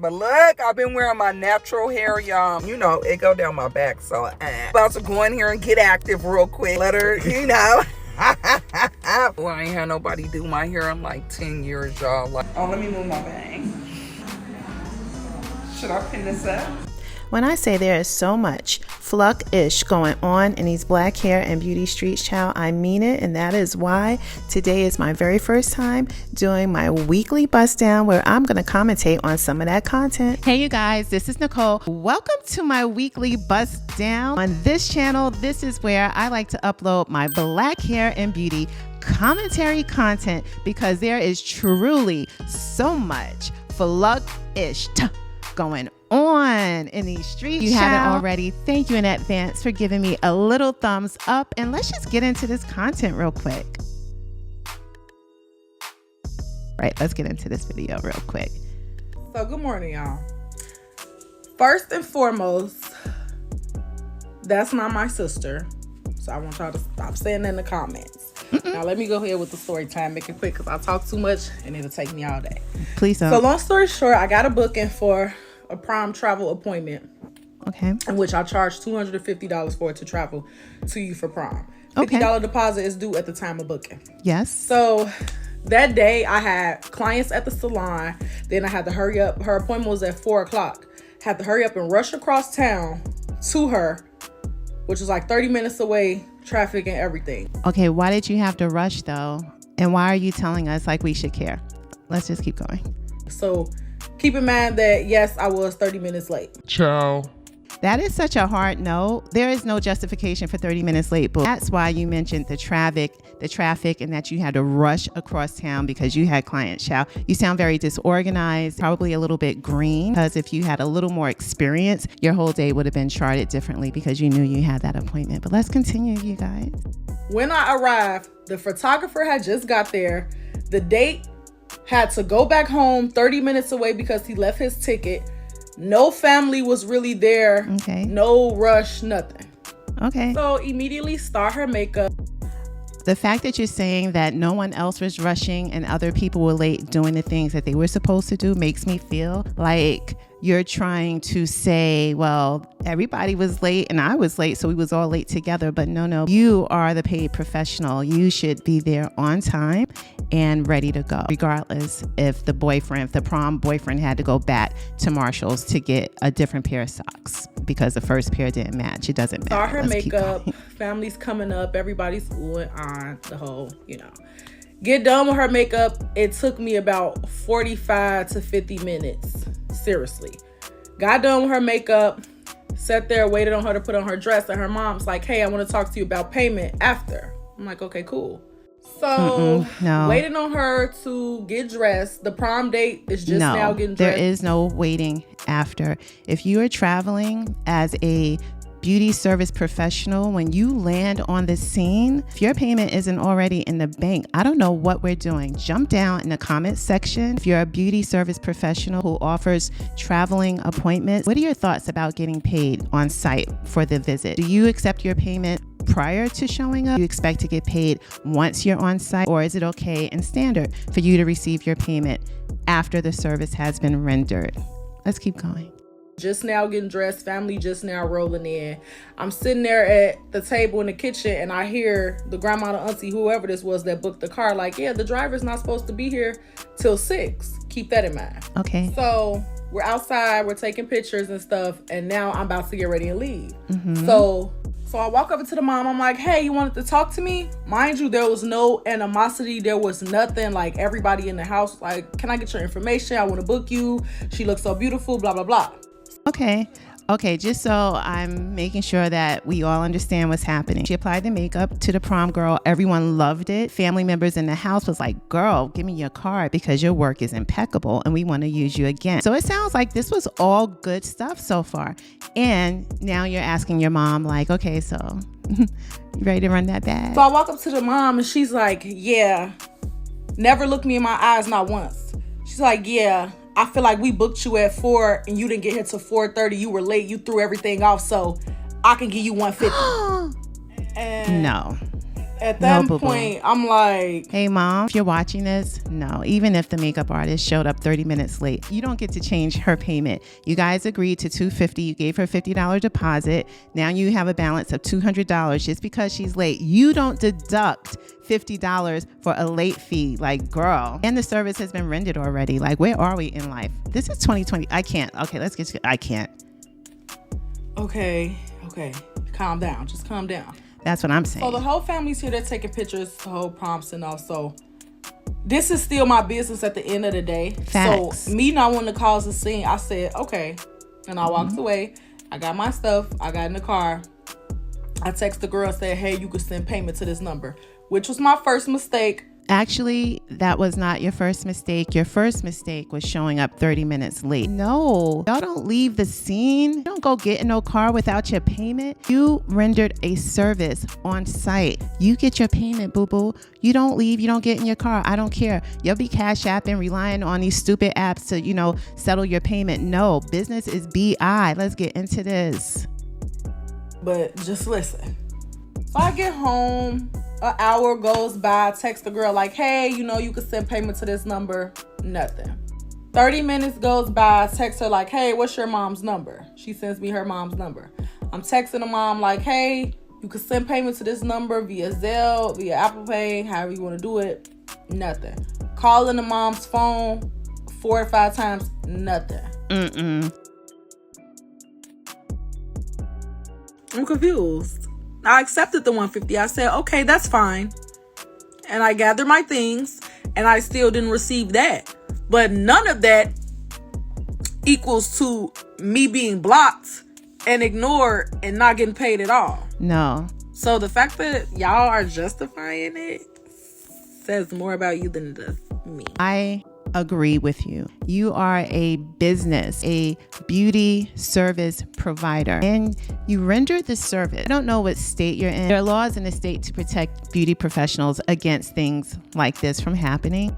But look, I've been wearing my natural hair, y'all. You know, it go down my back, so about to go in here and get active real quick. Let her, you know. Well, I ain't had nobody do my hair in like 10 years, y'all. Like, oh, let me move my bang. Should I pin this up? When I say there is so much fluck-ish going on in these black hair and beauty streets, child, I mean it, and that is why today is my very first time doing my weekly Bussdown, where I'm going to commentate on some of that content. Hey, you guys, this is Nicole. Welcome to my weekly Bussdown. On this channel, this is where I like to upload my black hair and beauty commentary content, because there is truly so much fluck-ish going on in these streets. If you haven't already, thank you in advance for giving me a little thumbs up, and let's just get into this content real quick. Right, let's get into this video real quick. So good morning, y'all. First and foremost, that's not my sister, so I want y'all to stop saying that in the comments. Now let me go ahead with the story time, make it quick, because I talk too much and it'll take me all day. Please don't. So long story short, I got a booking for a prom travel appointment. Okay. In which I charged $250 for it to travel to you for prom. $50 deposit is due at the time of booking. Yes. So that day I had clients at the salon. Then I had to hurry up. Her appointment was at 4 o'clock. Had to hurry up and rush across town to her, which was like 30 minutes away, traffic and everything. Okay, why did you have to rush though? And why are you telling us like we should care? Let's just keep going. So keep in mind that, yes, I was 30 minutes late. Ciao. That is such a hard no. There is no justification for 30 minutes late, but that's why you mentioned the traffic, and that you had to rush across town because you had clients. Child, you sound very disorganized, probably a little bit green, because if you had a little more experience, your whole day would have been charted differently because you knew you had that appointment. But let's continue, you guys. When I arrived, the photographer had just got there. The date had to go back home 30 minutes away because he left his ticket. No family was really there. Okay. No rush, nothing. Okay. So immediately start her makeup. The fact that you're saying that no one else was rushing and other people were late doing the things that they were supposed to do makes me feel like you're trying to say, well, everybody was late and I was late, so we was all late together. But no, you are the paid professional. You should be there on time and ready to go, regardless if the prom boyfriend had to go back to Marshall's to get a different pair of socks because the first pair didn't match. It doesn't matter. Start her makeup, family's coming up, everybody's going on the whole, Get done with her makeup. It took me about 45 to 50 minutes. Seriously. Got done with her makeup, sat there, waited on her to put on her dress, and her mom's like, hey, I want to talk to you about payment after. I'm like, okay, cool. So waiting on her to get dressed. The prom date is just now getting dressed. There is no waiting after. If you are traveling as a beauty service professional, when you land on the scene, if your payment isn't already in the bank, I don't know what we're doing. Jump down in the comments section. If you're a beauty service professional who offers traveling appointments, what are your thoughts about getting paid on site for the visit? Do you accept your payment prior to showing up? Do you expect to get paid once you're on site, or is it okay and standard for you to receive your payment after the service has been rendered? Let's keep going. Just now getting dressed, family just now rolling in. I'm sitting there at the table in the kitchen and I hear the grandma, the auntie, whoever this was that booked the car, like, yeah, the driver's not supposed to be here till 6. Keep that in mind. Okay. So we're outside, we're taking pictures and stuff, and now I'm about to get ready and leave. So I walk over to the mom. I'm like, hey, you wanted to talk to me? Mind you, there was no animosity. There was nothing. Like, everybody in the house, like, can I get your information? I want to book you. She looks so beautiful, blah, blah, blah. Okay, just so I'm making sure that we all understand what's happening. She applied the makeup to the prom girl. Everyone loved it. Family members in the house was like, girl, give me your card because your work is impeccable and we want to use you again. So it sounds like this was all good stuff so far. And now you're asking your mom, like, okay, so you ready to run that back? So I walk up to the mom and she's like, yeah, never looked me in my eyes, not once. She's like, yeah, I feel like we booked you at 4 and you didn't get here till 4:30. You were late. You threw everything off, so I can give you $150. And No. At that point, I'm like, hey mom, if you're watching this, no, even if the makeup artist showed up 30 minutes late, you don't get to change her payment. You guys agreed to $250. You gave her $50 deposit. Now you have a balance of $200 just because she's late. You don't deduct $50 for a late fee. Like, girl. And the service has been rendered already. Like, where are we in life? This is 2020. I can't. Okay, I can't. Okay. Calm down. Just calm down. That's what I'm saying. So the whole family's here. They're taking pictures, the whole prompts and all. So this is still my business at the end of the day. Facts. So me not wanting to cause a scene, I said, okay. And I walked away. I got my stuff. I got in the car. I text the girl, said, hey, you could send payment to this number, which was my first mistake. Actually, that was not your first mistake. Your first mistake was showing up 30 minutes late. No, y'all don't leave the scene. You don't go get in no car without your payment. You rendered a service on site. You get your payment, boo-boo. You don't leave. You don't get in your car. I don't care. You'll be cash apping, relying on these stupid apps to, settle your payment. No, business is BI. Let's get into this. But just listen. So I get home. An hour goes by. I text the girl like, hey, you can send payment to this number. Nothing. 30 minutes goes by. I text her like, hey, what's your mom's number? She sends me her mom's number. I'm texting the mom like, hey, you can send payment to this number via Zelle, via Apple Pay, however you want to do it. Nothing. Calling the mom's phone 4 or 5 times. Nothing. I'm confused. I accepted the $150. I said, okay, that's fine. And I gathered my things and I still didn't receive that. But none of that equals to me being blocked and ignored and not getting paid at all. No. So the fact that y'all are justifying it says more about you than it does me. I agree with you. You are a business, a beauty service provider, and you rendered the service. I don't know what state you're in. There are laws in the state to protect beauty professionals against things like this from happening.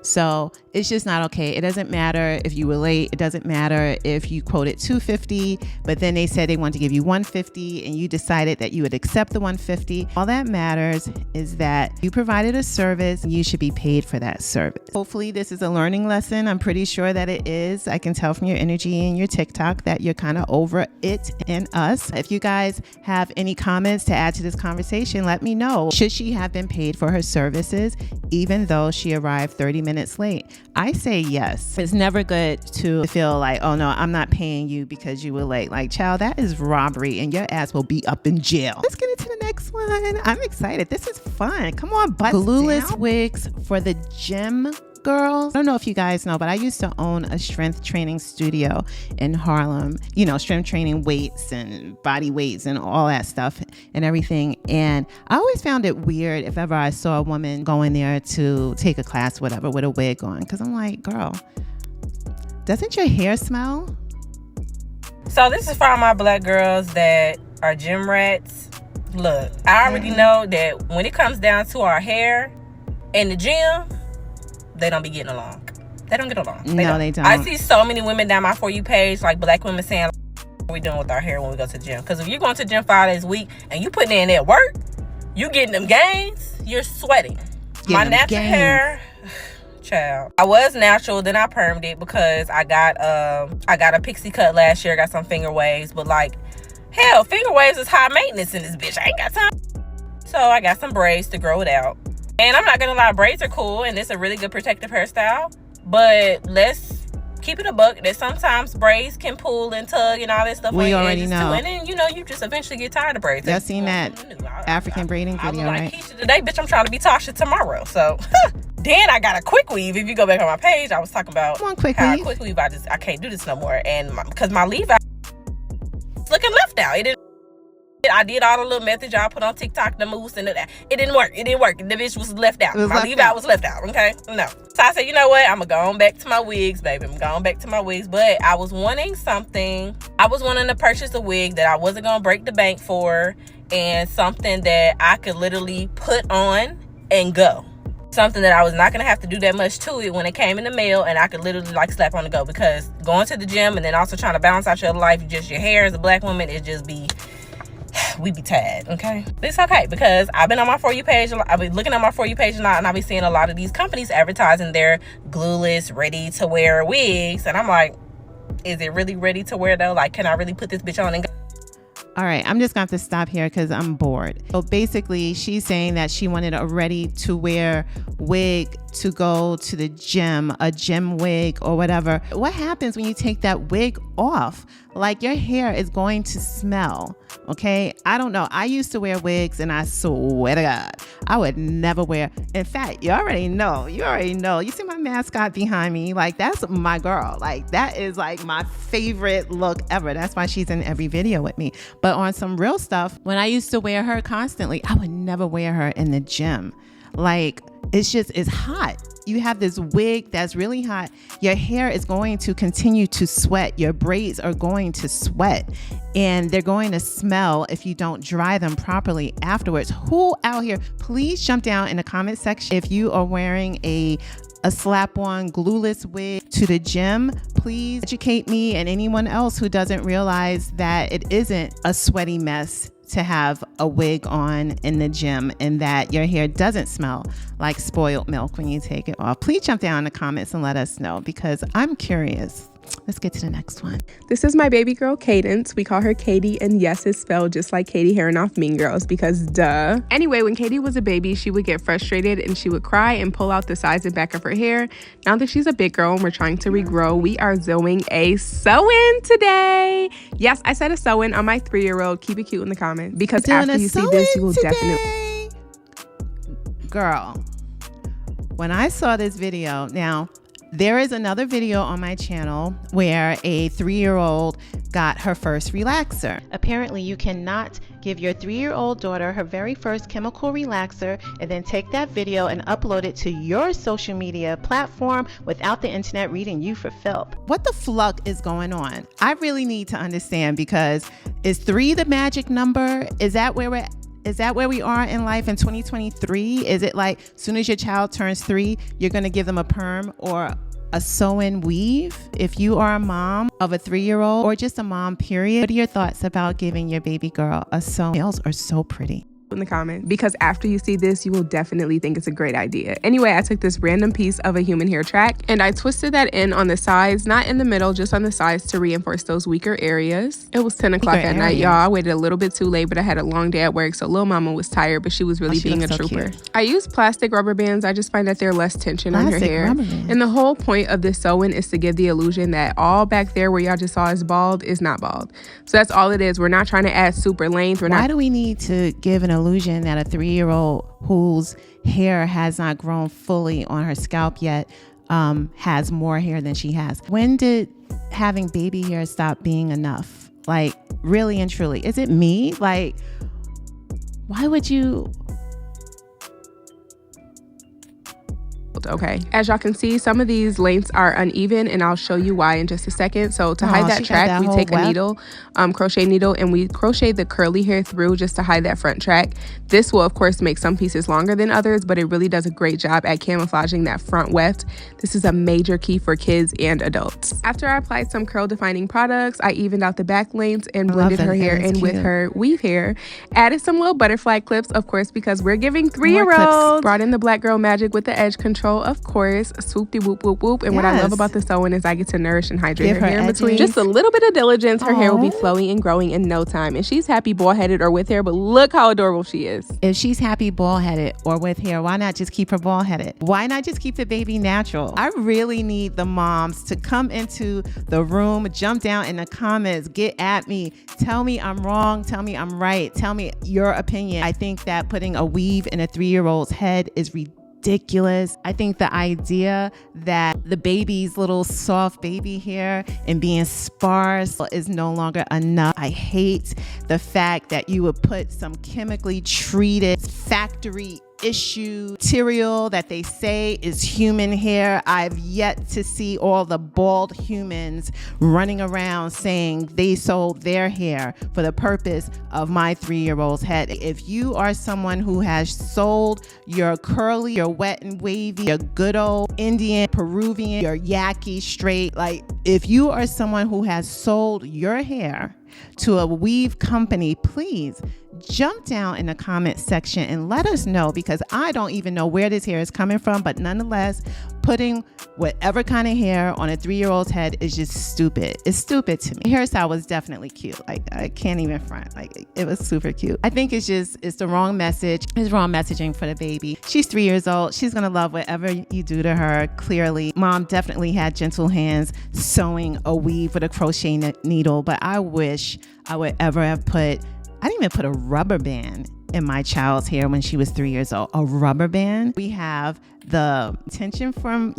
So it's just not okay. It doesn't matter if you were late. It doesn't matter if you quoted $250, but then they said they wanted to give you $150 and you decided that you would accept the $150. All that matters is that you provided a service and you should be paid for that service. Hopefully this is a learning lesson. I'm pretty sure that it is. I can tell from your energy and your TikTok that you're kind of over it and us. If you guys have any comments to add to this conversation, let me know. Should she have been paid for her services even though she arrived 30 minutes late? I say yes. It's never good to feel like, oh no, I'm not paying you because you were late. Like, child, that is robbery and your ass will be up in jail. Let's get into the next one. I'm excited. This is fun. Come on, Bussdown. Glueless wigs for the gym girls. I don't know if you guys know, but I used to own a strength training studio in Harlem, strength training weights and body weights and all that stuff and everything. And I always found it weird if ever I saw a woman going there to take a class, whatever, with a wig on. Cause I'm like, girl, doesn't your hair smell? So this is for all my black girls that are gym rats. Look, I already know that when it comes down to our hair in the gym, they don't be getting along. They don't get along. They don't. I see so many women down my For You page, like black women saying, what are we doing with our hair when we go to the gym? Because if you're going to the gym 5 days a week and you putting in that work, you getting them gains, you're sweating. My natural hair, child. I was natural, then I permed it because I got a pixie cut last year, got some finger waves, but like, hell, finger waves is high maintenance in this bitch. I ain't got time. So I got some braids to grow it out. And I'm not gonna lie, braids are cool and it's a really good protective hairstyle. But let's keep it a buck that sometimes braids can pull and tug and all that stuff. We already know. And then, you just eventually get tired of braids. Y'all seen that African braiding video, right? right? Keisha today, bitch, I'm trying to be Tasha tomorrow. So then I got a quick weave. If you go back on my page, I was talking about quick weave. I can't do this no more. And because my leave out looking left out. I did all the little methods y'all put on TikTok, the moves and that. It didn't work. The bitch was left out. My leave out was left out, okay? No. So I said, you know what? I'm going to go on back to my wigs, baby. I'm going back to my wigs. But I was wanting something. I was wanting to purchase a wig that I wasn't going to break the bank for and something that I could literally put on and go. something that I was not going to have to do that much to it when it came in the mail, and I could literally like slap on the go, because going to the gym and then also trying to balance out your life, just your hair as a black woman, it just be, we be tired, okay? But it's okay, because I've been on my For You page, I've been looking at my For You page a lot, and I've been seeing a lot of these companies advertising their glueless, ready to wear wigs, and I'm like, is it really ready to wear though? Like, can I really put this bitch on and go? All right, I'm just going to have to stop here because I'm bored. So basically, she's saying that she wanted a ready-to-wear wig to go to the gym, a gym wig or whatever. What happens when you take that wig off? Like, your hair is going to smell, okay? I don't know. I used to wear wigs, and I swear to God, I would never wear. In fact, you already know. You see my mascot behind me? Like, that's my girl. Like, that is like my favorite look ever. That's why she's in every video with me. But on some real stuff, when I used to wear her constantly, I would never wear her in the gym. Like, it's hot. You have this wig that's really hot. Your hair is going to continue to sweat. Your braids are going to sweat, and they're going to smell if you don't dry them properly afterwards. Who out here, please jump down in the comment section if you are wearing a slap-on glueless wig to the gym. Please educate me and anyone else who doesn't realize that it isn't a sweaty mess to have a wig on in the gym, and that your hair doesn't smell like spoiled milk when you take it off. Please jump down in the comments and let us know, because I'm curious. Let's get to the next one. This is my baby girl, Cadence. We call her Katie, and yes, it's spelled just like Katie Heron off Mean Girls, because duh. Anyway, when Katie was a baby, she would get frustrated and she would cry and pull out the sides and back of her hair. Now that she's a big girl and we're trying to regrow, we are doing a sew-in today. Yes, I said a sew-in on my 3-year-old. Keep it cute in the comments, because after you see this, you will definitely... Girl, when I saw this video, now, there is another video on my channel where a 3-year-old got her first relaxer. Apparently, you cannot give your 3-year-old daughter her very first chemical relaxer and then take that video and upload it to your social media platform without the internet reading you for filth. What the fluck is going on? I really need to understand, because is 3 the magic number? Is that where we are in life in 2023? Is it like as soon as your child turns 3, you're going to give them a perm or a sew-in weave if you are a mom of a 3-year-old, or just a mom, period? What are your thoughts about giving your baby girl a sew-in? Nails are so pretty. In the comments, because after you see this, you will definitely think it's a great idea. Anyway, I took this random piece of a human hair track and I twisted that in on the sides, not in the middle, just on the sides, to reinforce those weaker areas. It was 10 o'clock at night, y'all. I waited a little bit too late, but I had a long day at work, so little mama was tired, but she was really being a trooper. Cute. I used plastic rubber bands. I just find that they're less tension on her hair. And the whole point of this sew-in is to give the illusion that all back there where y'all just saw is bald is not bald. So that's all it is. We're not trying to add super length. Why do we need to give an illusion that a 3-year-old whose hair has not grown fully on her scalp yet has more hair than she has? When did having baby hair stop being enough? Like, really and truly, is it me? Like, why would you? Okay, as y'all can see, some of these lengths are uneven, and I'll show you why in just a second. So to hide that track, we take a needle, crochet needle, and we crochet the curly hair through just to hide that front track. This will of course make some pieces longer than others, but it really does a great job at camouflaging that front weft. This is a major key for kids and adults. After I applied some curl defining products, I evened out the back lengths and blended her hair in with her weave hair. Added some little butterfly clips, of course, because we're giving 3-year-olds. Brought in the black girl magic with the edge control, of course. Swoop de whoop whoop whoop. And what I love about the sewing is I get to nourish and hydrate her hair in between. Just a little bit of diligence, her hair will be flowing and growing in no time. And she's happy bald-headed or with hair, but look how adorable she is. If she's happy bald-headed or with hair, why not just keep her bald-headed? Why not just keep the baby natural? I really need the moms to come into the room, jump down in the comments, get at me, tell me I'm wrong, tell me I'm right, tell me your opinion. I think that putting a weave in a 3-year-old's head is ridiculous. I think the idea that the baby's little soft baby hair and being sparse is no longer enough. I hate the fact that you would put some chemically treated factory issue material that they say is human hair. I've yet to see all the bald humans running around saying they sold their hair for the purpose of my 3-year-old's head. If you are someone who has sold your curly, your wet and wavy, your good old Indian, Peruvian, your yaki straight, like if you are someone who has sold your hair to a weave company, please jump down in the comment section and let us know, because I don't even know where this hair is coming from. But nonetheless, putting whatever kind of hair on a 3-year-old's head is just stupid. It's stupid to me. The hairstyle was definitely cute. Like, I can't even front. Like, it was super cute. I think it's the wrong message. It's wrong messaging for the baby. She's 3 years old. She's gonna love whatever you do to her. Clearly, mom definitely had gentle hands sewing a weave with a crochet needle, but I wish I would ever have I didn't even put a rubber band in my child's hair when she was 3 years old. A rubber band. We have the tension from,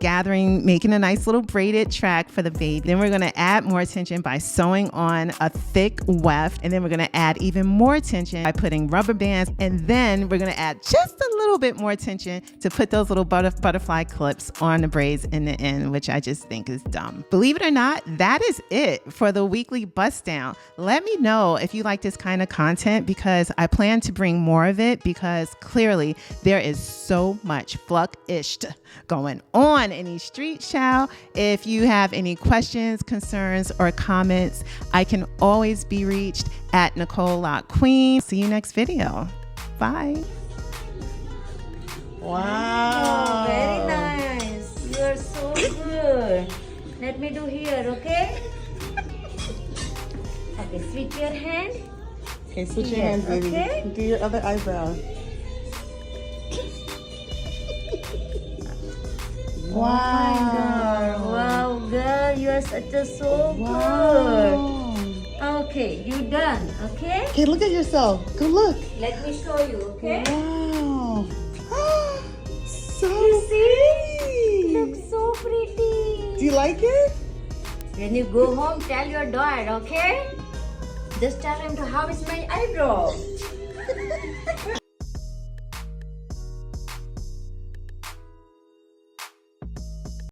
gathering, making a nice little braided track for the baby. Then we're going to add more tension by sewing on a thick weft. And then we're going to add even more tension by putting rubber bands. And then we're going to add just a little bit more tension to put those little butterfly clips on the braids in the end, which I just think is dumb. Believe it or not, that is it for the weekly bust down. Let me know if you like this kind of content, because I plan to bring more of it, because clearly there is so much fluck Isht going on in these streets, child. If you have any questions, concerns, or comments, I can always be reached at Nicole.Queen. See you next video. Bye. Wow. Oh, very nice. You are so good. Let me do here, okay? Okay, switch your hand. Okay, switch your hands, baby. Okay. Do your other eyebrow. Wow. Oh my God. Wow, girl, you are so good. Okay, you done, okay? Okay, look at yourself. Go look. Let me show you, okay? Wow. So You see? pretty. Looks so pretty. Do you like it? When you go home, tell your dad, okay? Just tell him to how is my eyebrow.